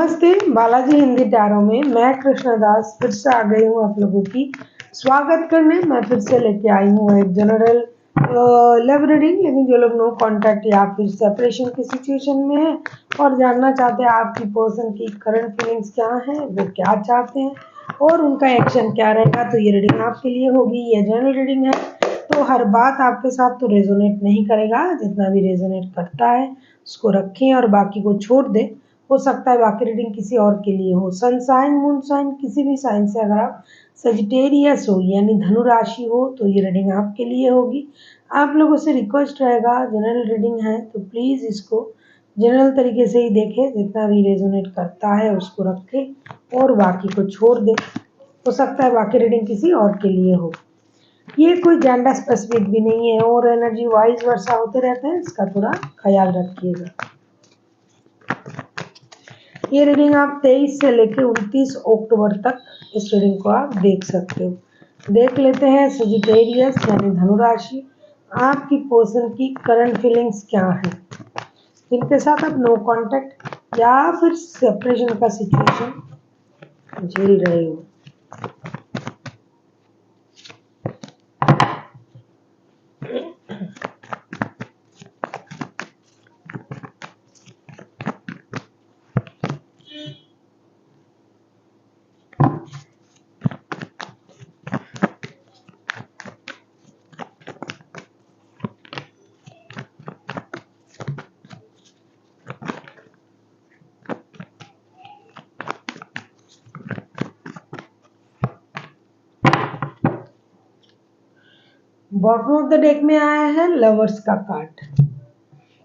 नमस्ते, बालाजी हिंदी टैरो में मैं कृष्णा दास फिर से आ गई हूँ आप लोगों की स्वागत करने। मैं फिर से लेके आई हूँ एक जनरल लव रीडिंग। लेकिन जो लोग नो कांटेक्ट या फिर सेपरेशन की सिचुएशन में है और जानना चाहते हैं आपकी पर्सन की करंट फीलिंग्स क्या है, वो क्या चाहते हैं और उनका एक्शन क्या रहेगा, तो ये रीडिंग आपके लिए होगी। ये जनरल रीडिंग है तो हर बात आपके साथ तो रेजोनेट नहीं करेगा। जितना भी रेजोनेट करता है उसको रखें और बाकी को छोड़ दें। हो सकता है बाकी रीडिंग किसी और के लिए हो। सन साइन, मून साइन, किसी भी साइन से अगर आप सजिटेरियस हो यानी धनु राशि हो तो ये रीडिंग आपके लिए होगी। आप लोगों से रिक्वेस्ट रहेगा, जनरल रीडिंग है तो प्लीज़ इसको जनरल तरीके से ही देखें। जितना भी रेजोनेट करता है उसको रखें और बाकी को छोड़ दें। हो सकता है बाकी रीडिंग किसी और के लिए हो। ये कोई जेंडर स्पेसिफिक भी नहीं है और एनर्जी वाइज वर्षा होते रहते हैं, इसका थोड़ा ख्याल रखिएगा। ये रीडिंग आप 23 से लेकर 29 अक्टूबर तक इस रीडिंग को आप देख सकते हो। देख लेते हैं सजिटेरियस यानी धनु राशि, आपकी पर्सन की करंट फीलिंग्स क्या है, इनके साथ आप नो कांटेक्ट या फिर सेपरेशन का सिचुएशन झेल रहे हो। बॉटम ऑफ द डेक में आया है लवर्स का card,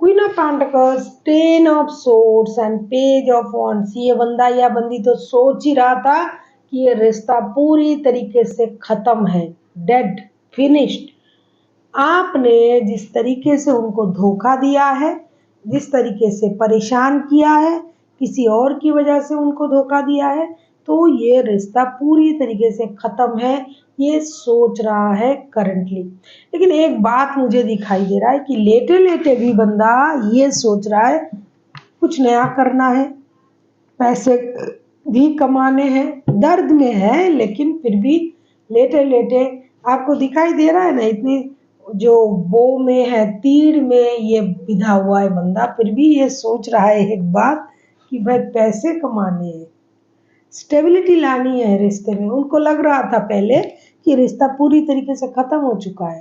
queen of pentacles, ten of swords and page of wands. ये बंदा या बंदी तो सोच ही रहा था कि ये रिश्ता पूरी तरीके से खत्म है, डेड, फिनिश्ड। आपने जिस तरीके से उनको धोखा दिया है, जिस तरीके से परेशान किया है, किसी और की वजह से उनको धोखा दिया है, तो ये रिश्ता पूरी तरीके से खत्म है, ये सोच रहा है करंटली। लेकिन एक बात मुझे दिखाई दे रहा है कि लेटे लेटे भी बंदा ये सोच रहा है कुछ नया करना है, पैसे भी कमाने हैं, दर्द में है लेकिन फिर भी लेटे लेटे आपको दिखाई दे रहा है ना, इतनी जो बो में है, तीर में ये बिधा हुआ है बंदा, फिर भी ये सोच रहा है एक बात कि भाई पैसे कमाने हैं, स्टेबिलिटी लानी है रिश्ते में। उनको लग रहा था पहले कि रिश्ता पूरी तरीके से खत्म हो चुका है,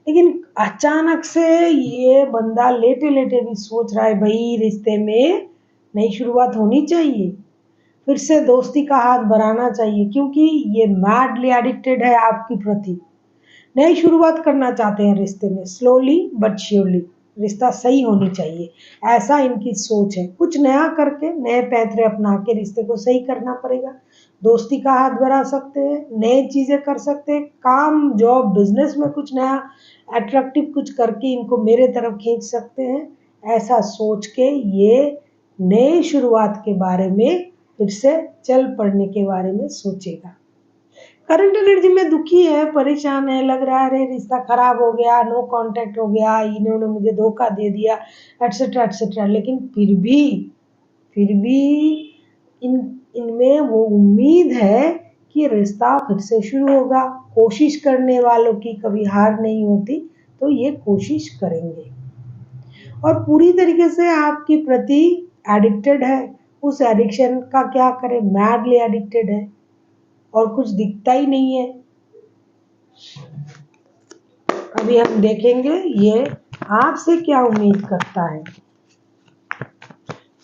लेकिन अचानक से ये बंदा लेटे लेटे भी सोच रहा है भाई रिश्ते में नई शुरुआत होनी चाहिए, फिर से दोस्ती का हाथ बढ़ाना चाहिए, क्योंकि ये मैडली एडिक्टेड है आपकी प्रति। नई शुरुआत करना चाहते हैं रिश्ते में, स्लोली बट श्योरली रिश्ता सही होनी चाहिए, ऐसा इनकी सोच है। कुछ नया करके नए पैंतरे अपना के रिश्ते को सही करना पड़ेगा। दोस्ती का हाथ बढ़ा सकते हैं, नई चीज़ें कर सकते हैं, काम, जॉब, बिजनेस में कुछ नया अट्रैक्टिव कुछ करके इनको मेरे तरफ खींच सकते हैं। ऐसा सोच के ये नई शुरुआत के बारे में, फिर से चल पड़ने के बारे में सोचेगा। करंट एनर्जी में दुखी है, परेशान है, लग रहा है अरे रिश्ता खराब हो गया, नो कांटेक्ट हो गया, इन्होंने मुझे धोखा दे दिया, एटसेट्रा एटसेट्रा। लेकिन फिर भी इनमें वो उम्मीद है कि रिश्ता फिर से शुरू होगा। कोशिश करने वालों की कभी हार नहीं होती, तो ये कोशिश करेंगे और पूरी तरीके से आपके प्रति एडिक्टेड है। उस एडिक्शन का क्या करें, मैडली एडिक्टेड है और कुछ दिखता ही नहीं है। अभी हम देखेंगे ये आपसे क्या उम्मीद करता है,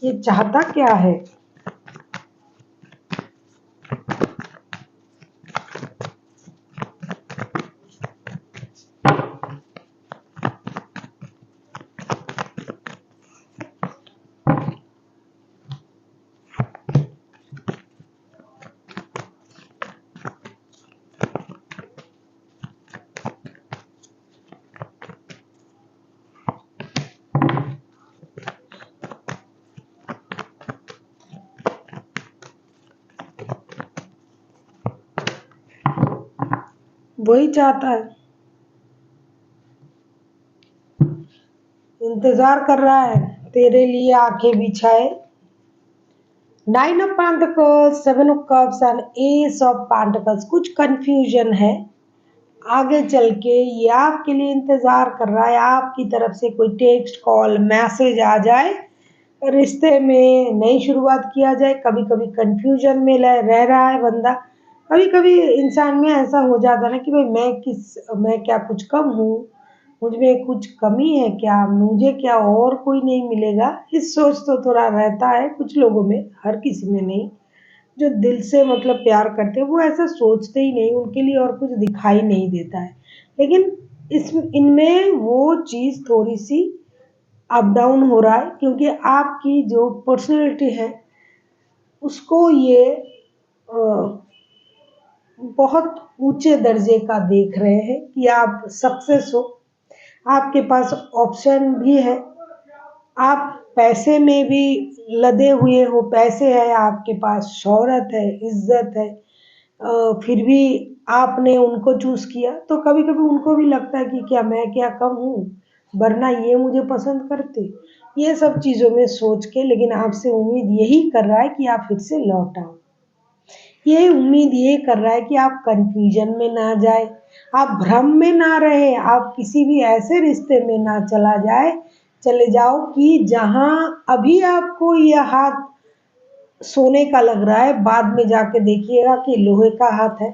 ये चाहता क्या है। वही चाहता है, इंतजार कर रहा है तेरे लिए आंखें बिछाए, nine of pentacles, seven of cups and S of pentacles. कुछ कंफ्यूजन है आगे चल के, ये आपके लिए इंतजार कर रहा है, आपकी तरफ से कोई टेक्स्ट कॉल मैसेज आ जाए, रिश्ते में नई शुरुआत किया जाए। कभी कभी कंफ्यूजन में रह रहा है बंदा, कभी कभी इंसान में ऐसा हो जाता है ना कि भाई मैं क्या कुछ कम हूँ, मुझ में कुछ कमी है क्या, मुझे क्या और कोई नहीं मिलेगा। इस सोच तो थोड़ा रहता है कुछ लोगों में, हर किसी में नहीं। जो दिल से मतलब प्यार करते हैं वो ऐसा सोचते ही नहीं, उनके लिए और कुछ दिखाई नहीं देता है। लेकिन इस इनमें वो चीज़ थोड़ी सी अप डाउन हो रहा है, क्योंकि आपकी जो पर्सनैलिटी है उसको ये अ, बहुत ऊंचे दर्जे का देख रहे हैं कि आप सक्सेस हो, आपके पास ऑप्शन भी है, आप पैसे में भी लदे हुए हो, पैसे है आपके पास, शोहरत है, इज्जत है, फिर भी आपने उनको चूज किया। तो कभी कभी उनको भी लगता है कि क्या मैं क्या कम हूँ, वरना ये मुझे पसंद करते। ये सब चीज़ों में सोच के लेकिन आपसे उम्मीद यही कर रहा है कि आप फिर से लौट आओ। ये उम्मीद ये कर रहा है कि आप कंफ्यूजन में ना जाए, आप भ्रम में ना रहे, आप किसी भी ऐसे रिश्ते में ना चले जाओ कि जहां अभी आपको यह हाथ सोने का लग रहा है, बाद में जाके देखिएगा कि लोहे का हाथ है।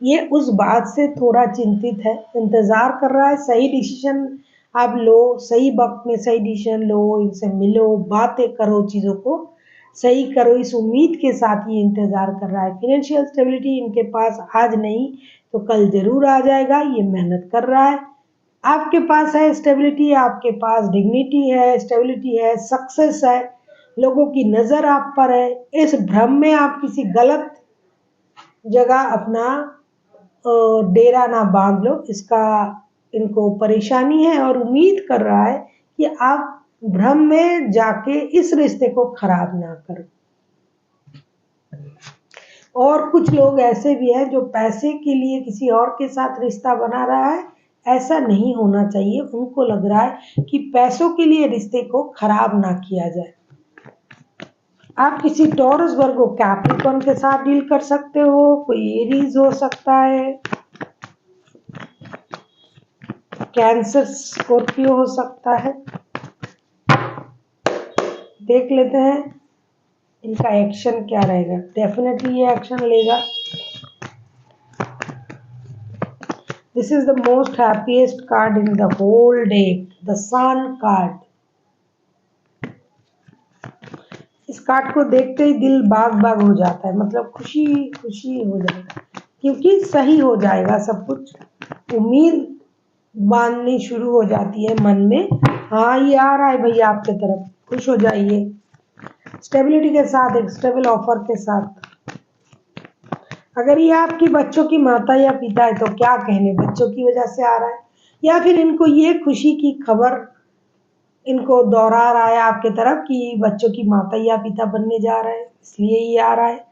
ये उस बात से थोड़ा चिंतित है, इंतजार कर रहा है सही डिसीजन आप लो, सही वक्त में सही डिसीजन लो, इनसे मिलो, बातें करो, चीज़ों को सही करो, इस उम्मीद के साथ ये इंतजार कर रहा है। फाइनेंशियल स्टेबिलिटी इनके पास आज नहीं तो कल जरूर आ जाएगा, ये मेहनत कर रहा है। आपके पास है स्टेबिलिटी, आपके पास डिग्निटी है, स्टेबिलिटी है, सक्सेस है, लोगों की नज़र आप पर है। इस भ्रम में आप किसी गलत जगह अपना डेरा ना बांध लो, इसका इनको परेशानी है और उम्मीद कर रहा है कि आप भ्रम में जाके इस रिश्ते को खराब ना करो। और कुछ लोग ऐसे भी हैं जो पैसे के लिए किसी और के साथ रिश्ता बना रहा है, ऐसा नहीं होना चाहिए। उनको लग रहा है कि पैसों के लिए रिश्ते को खराब ना किया जाए। आप किसी टॉरस वर्गो कैप्रिकॉर्न के साथ डील कर सकते हो, कोई एरीज हो सकता है, कैंसर स्कॉर्पियो हो सकता है। देख लेते हैं इनका एक्शन क्या रहेगा। डेफिनेटली ये एक्शन लेगा। This is the most happiest card in the whole deck, the sun card. इस कार्ड को देखते ही दिल बाग बाग हो जाता है, मतलब खुशी खुशी हो जाएगा, क्योंकि सही हो जाएगा सब कुछ। उम्मीद बांधनी शुरू हो जाती है मन में, हाँ ये आ रहा है भैया आपके तरफ, खुश हो जाइए। स्टेबिलिटी के साथ, एक स्टेबल ऑफर के साथ। अगर ये आपकी बच्चों की माता या पिता है तो क्या कहने, बच्चों की वजह से आ रहा है, या फिर इनको ये खुशी की खबर इनको दोहरा रहा है आपके तरफ कि बच्चों की माता या पिता बनने जा रहा है, इसलिए ये आ रहा है।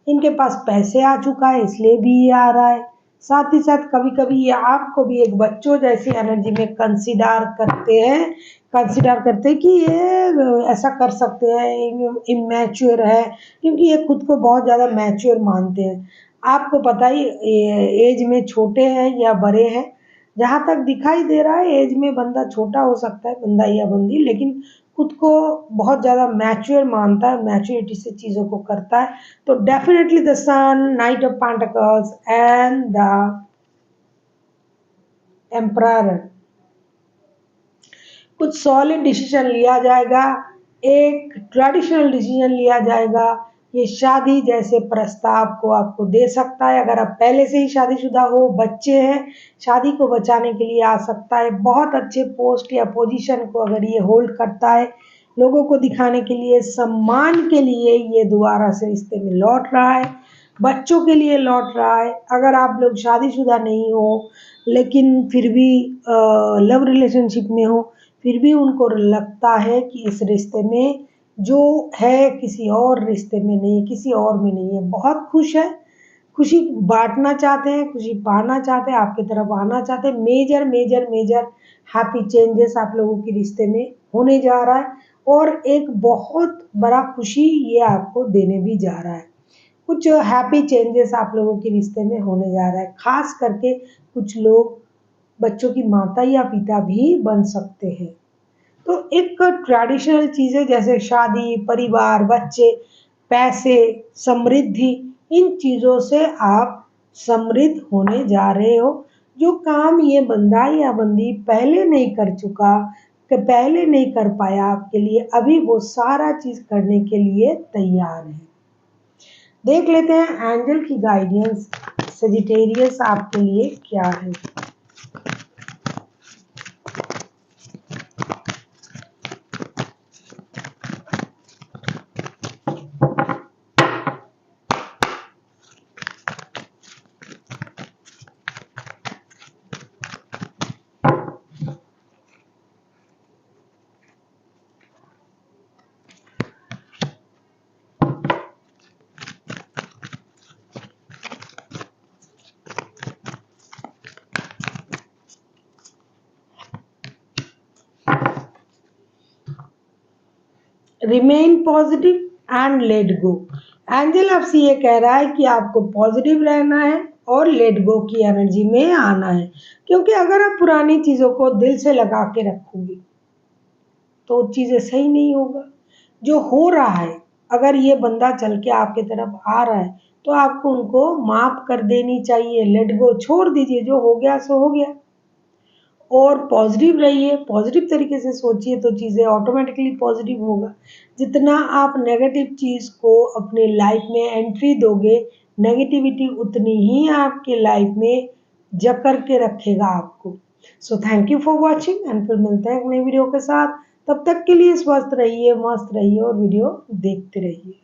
इनके पास पैसे आ चुका है इसलिए भी ये आ रहा है। साथ ही साथ कभी कभी ये आपको भी एक बच्चों जैसी एनर्जी में कंसिडर करते हैं कि ये ऐसा कर सकते हैं, इमेच्योर है, क्योंकि ये खुद को बहुत ज़्यादा मैच्योर मानते हैं। आपको पता ही एज में छोटे हैं या बड़े हैं, जहाँ तक दिखाई दे रहा है एज में बंदा छोटा हो सकता है, बंदा या बंदी, लेकिन खुद को बहुत ज़्यादा मैच्योर मानता है, मैच्योरिटी से चीज़ों को करता है। तो definitely the sun, knight of pentacles and the emperor, कुछ सॉलिड डिसीजन लिया जाएगा, एक ट्रेडिशनल डिसीजन लिया जाएगा। ये शादी जैसे प्रस्ताव को आपको दे सकता है, अगर आप पहले से ही शादीशुदा हो, बच्चे हैं, शादी को बचाने के लिए आ सकता है। बहुत अच्छे पोस्ट या पोजीशन को अगर ये होल्ड करता है, लोगों को दिखाने के लिए, सम्मान के लिए ये दोबारा से रिश्ते में लौट रहा है, बच्चों के लिए लौट रहा है। अगर आप लोग शादीशुदा नहीं हो लेकिन फिर भी लव रिलेशनशिप में हो, फिर भी उनको लगता है कि इस रिश्ते में जो है किसी और रिश्ते में नहीं, किसी और में नहीं है, बहुत खुश है, खुशी बांटना चाहते हैं, खुशी पाना चाहते हैं, आपकी तरफ आना चाहते हैं। Major major major happy changes आप लोगों के रिश्ते में होने जा रहा है। और एक बहुत बड़ा खुशी ये आपको देने भी जा रहा है। कुछ हैप्पी चेंजेस आप लोगों के रिश्ते में होने जा रहा है। खास करके कुछ लोग बच्चों की माता या पिता भी बन सकते हैं। तो एक ट्रेडिशनल चीज़ें जैसे शादी, परिवार, बच्चे, पैसे, समृद्धि, इन चीज़ों से आप समृद्ध होने जा रहे हो। जो काम ये बंदा या बंदी पहले नहीं कर चुका, कि पहले नहीं कर पाया आपके लिए, अभी वो सारा चीज़ करने के लिए तैयार है। देख लेते हैं एंजल की गाइडेंस सजिटेरियस आपके लिए क्या है। Remain positive and let go. Angel आपसे ये कह रहा है कि आपको पॉजिटिव रहना है और लेट गो की एनर्जी में आना है, क्योंकि अगर आप पुरानी चीज़ों को दिल से लगा के रखोगे तो चीज़ें सही नहीं होगा। जो हो रहा है, अगर ये बंदा चल के आपके तरफ आ रहा है तो आपको उनको माफ़ कर देनी चाहिए। लेट गो, छोड़ दीजिए, जो हो गया सो हो गया। और पॉजिटिव रहिए, पॉजिटिव तरीके से सोचिए तो चीज़ें ऑटोमेटिकली पॉजिटिव होगा। जितना आप नेगेटिव चीज़ को अपने लाइफ में एंट्री दोगे, नेगेटिविटी उतनी ही आपके लाइफ में जकड़ के रखेगा आपको। So thank you for watching and फिर मिलते हैं एक नई वीडियो के साथ। तब तक के लिए स्वस्थ रहिए, मस्त रहिए और वीडियो देखते रहिए।